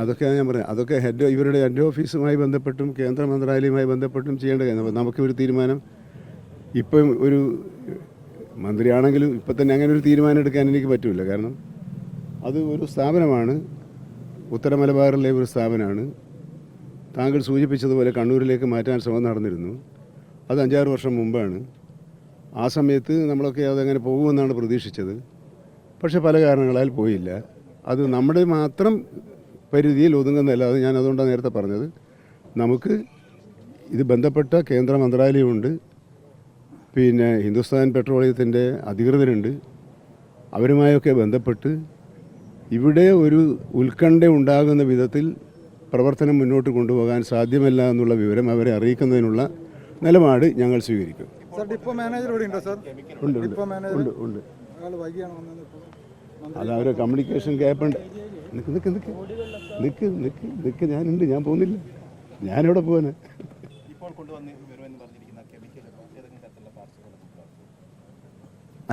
അതൊക്കെ ഞാൻ പറയാം. അതൊക്കെ ഇവരുടെ ഹെഡ് ഓഫീസുമായി ബന്ധപ്പെട്ടും കേന്ദ്ര മന്ത്രാലയവുമായി ബന്ധപ്പെട്ടും ചെയ്യേണ്ട കാര്യം. നമുക്കൊരു തീരുമാനം ഇപ്പം ഒരു മന്ത്രിയാണെങ്കിലും ഇപ്പം തന്നെ അങ്ങനെ ഒരു തീരുമാനം എടുക്കാൻ എനിക്ക് പറ്റില്ല. കാരണം അത് ഒരു സ്ഥാപനമാണ്, ഉത്തര മലബാറിലെ ഒരു സ്ഥാപനമാണ്. താങ്കൾ സൂചിപ്പിച്ചതുപോലെ കണ്ണൂരിലേക്ക് മാറ്റാൻ ശ്രമം നടന്നിരുന്നു. അത് 5-6 വർഷം മുമ്പാണ്. ആ സമയത്ത് നമ്മളൊക്കെ അതെങ്ങനെ പോകുമെന്നാണ് പ്രതീക്ഷിച്ചത്. പക്ഷേ പല കാരണങ്ങളാൽ പോയില്ല. അത് നമ്മുടെ മാത്രം പരിധിയിൽ ഒതുങ്ങുന്നതല്ലാതെ ഞാൻ അതുകൊണ്ടാണ് നേരത്തെ പറഞ്ഞത്, നമുക്ക് ഇത് ബന്ധപ്പെട്ട കേന്ദ്ര മന്ത്രാലയമുണ്ട്, പിന്നെ ഹിന്ദുസ്ഥാൻ പെട്രോളിയത്തിൻ്റെ അധികൃതരുണ്ട്. അവരുമായൊക്കെ ബന്ധപ്പെട്ട് ഇവിടെ ഒരു ഉത്കണ്ഠ ഉണ്ടാകുന്ന വിധത്തിൽ പ്രവർത്തനം മുന്നോട്ട് കൊണ്ടുപോകാൻ സാധ്യമല്ല എന്നുള്ള വിവരം അവരെ അറിയിക്കുന്നതിനുള്ള നിലപാട് ഞങ്ങൾ സ്വീകരിക്കും. ഉണ്ട്. അത് അവരെ കമ്മ്യൂണിക്കേഷൻ ഗ്യാപ്പുണ്ട്. നിൽക്ക് ഞാനുണ്ട്, ഞാൻ പോകുന്നില്ല. ഞാനെവിടെ പോകാൻ?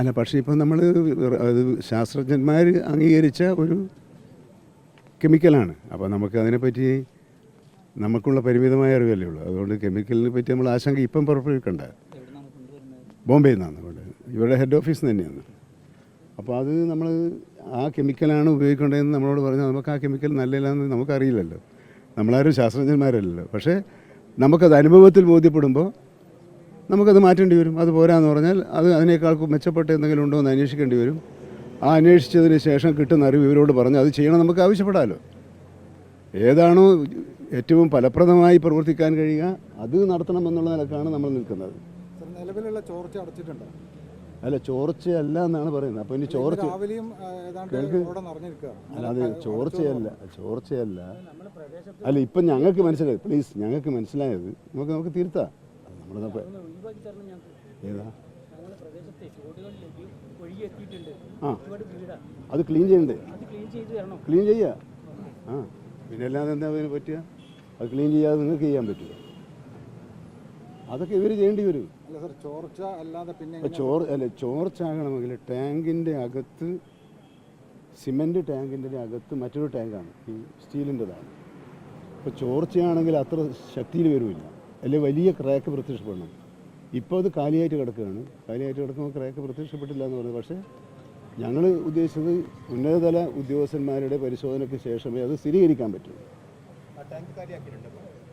അല്ല, പക്ഷേ ഇപ്പം നമ്മൾ അത് ശാസ്ത്രജ്ഞന്മാർ അംഗീകരിച്ച ഒരു കെമിക്കലാണ്. അപ്പോൾ നമുക്ക് അതിനെപ്പറ്റി നമുക്കുള്ള പരിമിതമായ അറിവല്ലേ ഉള്ളൂ. അതുകൊണ്ട് കെമിക്കലിനെ പറ്റി നമ്മൾ ആശങ്ക ഇപ്പം പുറപ്പെടുവിക്കണ്ട. ബോംബെയിൽ നിന്നാണ്, ഇവരുടെ ഹെഡ് ഓഫീസ് തന്നെയാണ്. അപ്പോൾ അത് നമ്മൾ ആ കെമിക്കലാണ് ഉപയോഗിക്കേണ്ടതെന്ന് നമ്മളോട് പറഞ്ഞാൽ നമുക്ക് ആ കെമിക്കൽ നല്ലതാണെന്ന് നമുക്കറിയില്ലല്ലോ. നമ്മളാരും ശാസ്ത്രജ്ഞന്മാരല്ലല്ലോ. പക്ഷേ നമുക്കത് അനുഭവത്തിൽ ബോധ്യപ്പെടുമ്പോൾ നമുക്കത് മാറ്റേണ്ടി വരും. അത് പോരാന്ന് പറഞ്ഞാൽ അത് അതിനേക്കാൾ മെച്ചപ്പെട്ട എന്തെങ്കിലും ഉണ്ടോ എന്ന് അന്വേഷിക്കേണ്ടി വരും. ആ അന്വേഷിച്ചതിന് ശേഷം കിട്ടുന്ന അറിവ് ഇവരോട് പറഞ്ഞ് അത് ചെയ്യണം നമുക്ക് ആവശ്യപ്പെടാമല്ലോ. ഏതാണോ ഏറ്റവും ഫലപ്രദമായി പ്രവർത്തിക്കാൻ കഴിയുക അത് നടത്തണമെന്നുള്ള നിലക്കാണ് നമ്മൾ നിൽക്കുന്നത്. നിലവിലുള്ള ചോർച്ച അടച്ചിട്ടുണ്ടോ? അല്ല, ചോർച്ചയല്ല എന്നാണ് പറയുന്നത്. അപ്പോൾ ഇനി ചോർച്ച അല്ല, അത് ചോർച്ചയല്ല. അല്ല, ഇപ്പം ഞങ്ങൾക്ക് മനസ്സിലായി, പ്ലീസ്, ഞങ്ങൾക്ക് മനസ്സിലായത് നമുക്ക് തിരുത്താം. ഏതാ അത് ക്ലീൻ ചെയ്യണ്ടേ? ക്ലീൻ ചെയ്യുക. പിന്നെ അല്ലാതെ എന്താ അതിന് പറ്റുക? അത് ക്ലീൻ ചെയ്യാതെ നിങ്ങൾക്ക് ചെയ്യാൻ പറ്റുക? അതൊക്കെ ഇവർ ചെയ്യേണ്ടി വരും. ചോർച്ച ആകണമെങ്കിൽ ടാങ്കിൻ്റെ അകത്ത്, സിമൻറ്റ് ടാങ്കിൻ്റെ അകത്ത് മറ്റൊരു ടാങ്കാണ്, ഈ സ്റ്റീലിൻ്റെതാണ്. ഇപ്പോൾ ചോർച്ചയാണെങ്കിൽ അത്ര ശക്തിയിൽ വരുമില്ല, അല്ലെങ്കിൽ വലിയ ക്രാക്ക് പ്രത്യക്ഷപ്പെടണം. ഇപ്പോൾ അത് കാലിയായിട്ട് കിടക്കുമ്പോൾ ക്രാക്ക് പ്രത്യക്ഷപ്പെട്ടില്ല എന്ന് പറഞ്ഞു. പക്ഷേ ഞങ്ങൾ ഉദ്ദേശിച്ചത് ഉന്നതതല ഉദ്യോഗസ്ഥന്മാരുടെ പരിശോധനയ്ക്ക് ശേഷമേ അത് സ്ഥിരീകരിക്കാൻ പറ്റുള്ളൂ.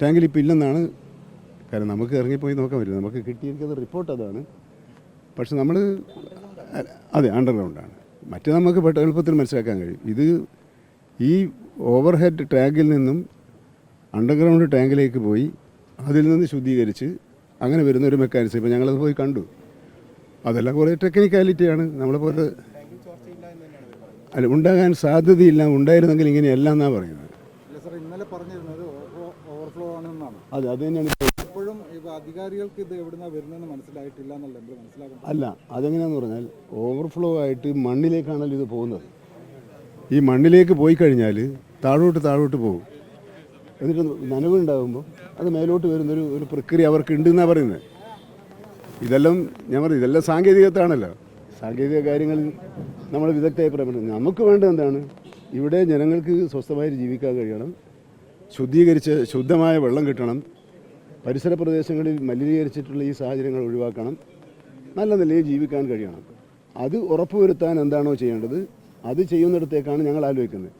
ടാങ്കിൽ ഇപ്പോൾ ഇല്ലെന്നാണ്. കാരണം നമുക്ക് ഇറങ്ങിപ്പോയി നോക്കാൻ പറ്റില്ല. നമുക്ക് കിട്ടിയിരിക്കുന്ന റിപ്പോർട്ട് അതാണ്. പക്ഷെ നമ്മൾ അതെ അണ്ടർഗ്രൗണ്ടാണ്. മറ്റേ നമുക്ക് എളുപ്പത്തിൽ മനസ്സിലാക്കാൻ കഴിയും. ഇത് ഈ ഓവർ ഹെഡ് ടാങ്കിൽ നിന്നും അണ്ടർഗ്രൗണ്ട് ടാങ്കിലേക്ക് പോയി അതിൽ നിന്ന് ശുദ്ധീകരിച്ച് അങ്ങനെ വരുന്ന ഒരു മെക്കാനിസം. ഇപ്പോൾ ഞങ്ങളത് പോയി കണ്ടു. അതെല്ലാം കുറേ ടെക്നിക്കാലിറ്റിയാണ്. നമ്മളെപ്പോലെ അല്ല, ഉണ്ടാകാൻ സാധ്യതയില്ല. ഉണ്ടായിരുന്നെങ്കിൽ ഇങ്ങനെയല്ല എന്നാണ് പറയുന്നത്. അതെ, അത് തന്നെയാണ്. അധികാരികൾക്ക് ഇത് എവിടുന്നാണ് വരുന്നതെന്ന് മനസ്സിലായിട്ടില്ല എന്നല്ല മനസ്സിലാക്കുന്നത്. അല്ല, അതെങ്ങനെയാണെന്ന് പറഞ്ഞാൽ ഓവർഫ്ലോ ആയിട്ട് മണ്ണിലേക്കാണല്ലോ ഇത് പോകുന്നത്. ഈ മണ്ണിലേക്ക് പോയി കഴിഞ്ഞാൽ താഴോട്ട് പോകും. എന്നിട്ട് നനവുണ്ടാകുമ്പോൾ അത് മേലോട്ട് വരുന്നൊരു പ്രക്രിയ അവർക്ക് ഉണ്ടെന്നാണ് പറയുന്നത്. ഇതെല്ലാം ഞാൻ പറയും, ഇതെല്ലാം സാങ്കേതികത്താണല്ലോ. സാങ്കേതിക കാര്യങ്ങളിൽ നമ്മൾ വിദഗ്ധമായി പ്രവർത്തിക്കുന്നത്. നമുക്ക് വേണ്ടത് എന്താണ്? ഇവിടെ ജനങ്ങൾക്ക് സ്വസ്ഥമായി ജീവിക്കാൻ കഴിയണം, ശുദ്ധീകരിച്ച ശുദ്ധമായ വെള്ളം കിട്ടണം, പരിസര പ്രദേശങ്ങളിൽ മലിനീകരിച്ചിട്ടുള്ള ഈ സാഹചര്യങ്ങൾ ഒഴിവാക്കണം, നല്ല നിലയിൽ ജീവിക്കാൻ കഴിയണം. അത് ഉറപ്പുവരുത്താൻ എന്താണോ ചെയ്യേണ്ടത് അത് ചെയ്യുന്നിടത്തേക്കാണ് ഞങ്ങൾ ആലോചിക്കുന്നത്.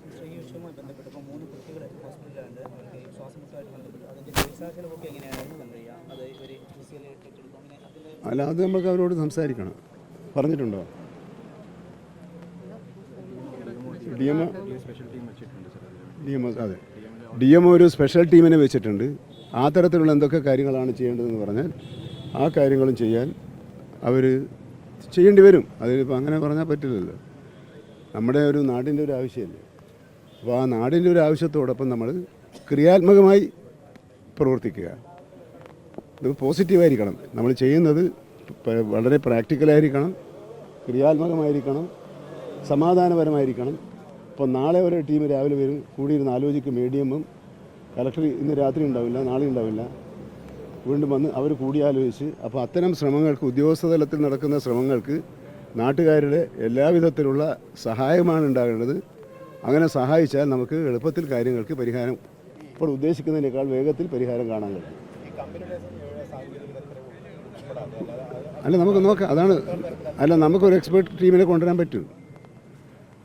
അല്ല, അത് നമുക്ക് അവരോട് സംസാരിക്കണം. പറഞ്ഞിട്ടുണ്ടോ? അതെ, DMO ഒരു സ്പെഷ്യൽ ടീമിനെ വെച്ചിട്ടുണ്ട്. ആ തരത്തിലുള്ള എന്തൊക്കെ കാര്യങ്ങളാണ് ചെയ്യേണ്ടതെന്ന് പറഞ്ഞാൽ ആ കാര്യങ്ങളും ചെയ്യാൻ അവർ ചെയ്യേണ്ടി വരും. അതിലിപ്പോൾ അങ്ങനെ പറഞ്ഞാൽ പറ്റില്ലല്ലോ. നമ്മുടെ ഒരു നാടിൻ്റെ ഒരു ആവശ്യമല്ലേ. അപ്പോൾ ആ നാടിൻ്റെ ഒരു ആവശ്യത്തോടൊപ്പം നമ്മൾ ക്രിയാത്മകമായി പ്രവർത്തിക്കുക. ഇത് പോസിറ്റീവായിരിക്കണം. നമ്മൾ ചെയ്യുന്നത് വളരെ പ്രാക്ടിക്കലായിരിക്കണം, ക്രിയാത്മകമായിരിക്കണം, സമാധാനപരമായിരിക്കണം. ഇപ്പോൾ നാളെ ഒരു ടീം രാവിലെ വരും, കൂടിയിരുന്ന് ആലോചിക്കും. മീഡിയമും കളക്ടർ ഇന്ന് രാത്രി ഉണ്ടാവില്ല, നാളെ ഉണ്ടാവില്ല. വീണ്ടും വന്ന് അവർ കൂടിയാലോചിച്ച് അപ്പോൾ അത്തരം ശ്രമങ്ങൾക്ക് ഉദ്യോഗസ്ഥ തലത്തിൽ നടക്കുന്ന ശ്രമങ്ങൾക്ക് നാട്ടുകാരുടെ എല്ലാവിധത്തിലുള്ള സഹായമാണ് ഉണ്ടാകേണ്ടത്. അങ്ങനെ സഹായിച്ചാൽ നമുക്ക് എളുപ്പത്തിൽ കാര്യങ്ങൾക്ക് പരിഹാരം ഇപ്പോൾ ഉദ്ദേശിക്കുന്നതിനേക്കാൾ വേഗത്തിൽ പരിഹാരം കാണാൻ കഴിയും. അല്ല നമുക്ക് നോക്കാം, അതാണ് അല്ല നമുക്കൊരു എക്സ്പെർട്ട് ടീമിനെ കൊണ്ടുവരാൻ പറ്റും.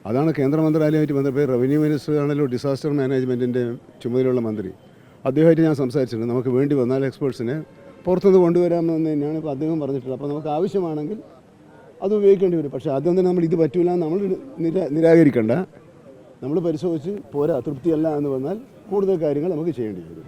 അതാണ് കേന്ദ്ര മന്ത്രാലയമായിട്ട് ബന്ധപ്പെട്ട് റവന്യൂ മിനിസ്റ്റർ ആണല്ലോ ഡിസാസ്റ്റർ മാനേജ്മെൻറ്റിൻ്റെ ചുമതലയുള്ള മന്ത്രി. അദ്ദേഹമായിട്ട് ഞാൻ സംസാരിച്ചിട്ടുണ്ട്. നമുക്ക് വേണ്ടി വന്നാൽ എക്സ്പേർട്സിനെ പുറത്തുനിന്ന് കൊണ്ടുവരാമെന്ന് തന്നെയാണ് ഇപ്പോൾ അദ്ദേഹം പറഞ്ഞിട്ടുള്ളത്. അപ്പോൾ നമുക്ക് ആവശ്യമാണെങ്കിൽ അത് ഉപയോഗിക്കേണ്ടി വരും. പക്ഷേ ആദ്യം തന്നെ നമ്മൾ ഇത് പറ്റൂല നമ്മൾ നിരാകരിക്കേണ്ട. നമ്മൾ പരിശോധിച്ച് പോരാ, തൃപ്തിയല്ല എന്ന് വന്നാൽ കൂടുതൽ കാര്യങ്ങൾ നമുക്ക് ചെയ്യേണ്ടി വരും.